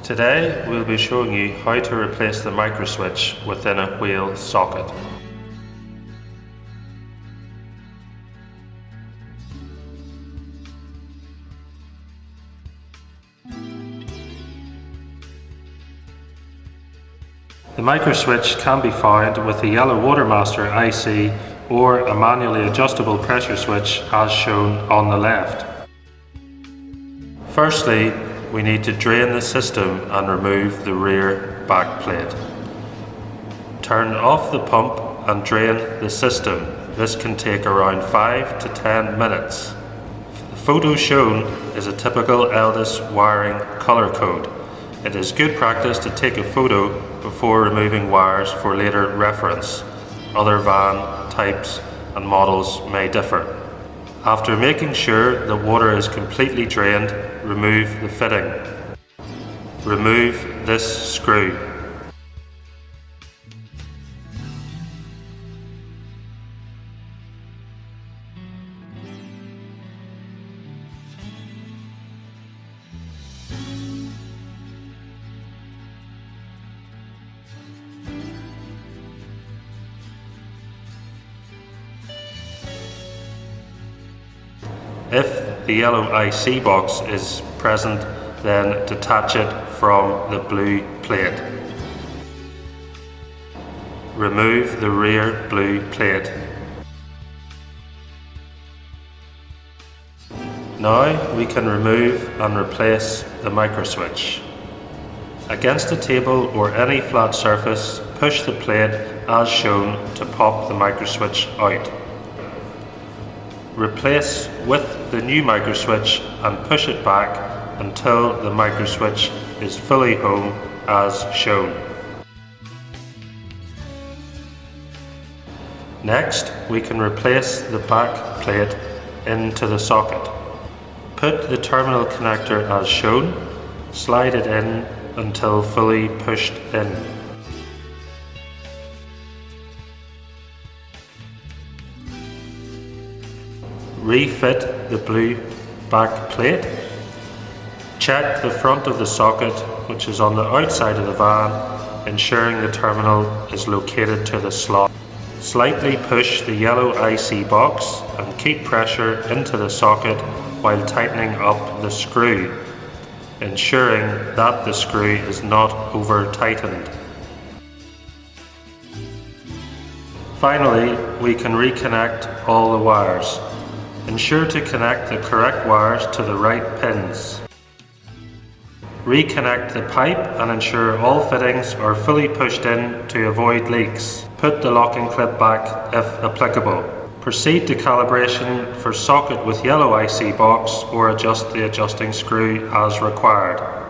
Today we'll be showing you how to replace the microswitch within a wheel socket. The microswitch can be found with the yellow Watermaster IC or a manually adjustable pressure switch as shown on the left. Firstly, we need to drain the system and remove the rear back plate. Turn off the pump and drain the system. This can take around 5 to 10 minutes. The photo shown is a typical Eldis wiring color code. It is good practice to take a photo before removing wires for later reference. Other van types and models may differ. After making sure the water is completely drained, remove the fitting. Remove this screw. If the yellow IC box is present, then detach it from the blue plate. Remove the rear blue plate. Now we can remove and replace the microswitch. Against a table or any flat surface, push the plate as shown to pop the microswitch out. Replace with the new microswitch and push it back until the microswitch is fully home as shown. Next, we can replace the back plate into the socket. Put the terminal connector as shown, slide it in until fully pushed in. Refit the blue back plate. Check the front of the socket, which is on the outside of the van, ensuring the terminal is located to the slot. Slightly push the yellow IC box and keep pressure into the socket while tightening up the screw, ensuring that the screw is not over tightened. Finally, we can reconnect all the wires. Ensure to connect the correct wires to the right pins. Reconnect the pipe and ensure all fittings are fully pushed in to avoid leaks. Put the locking clip back if applicable. Proceed to calibration for socket with yellow IC box or adjust the adjusting screw as required.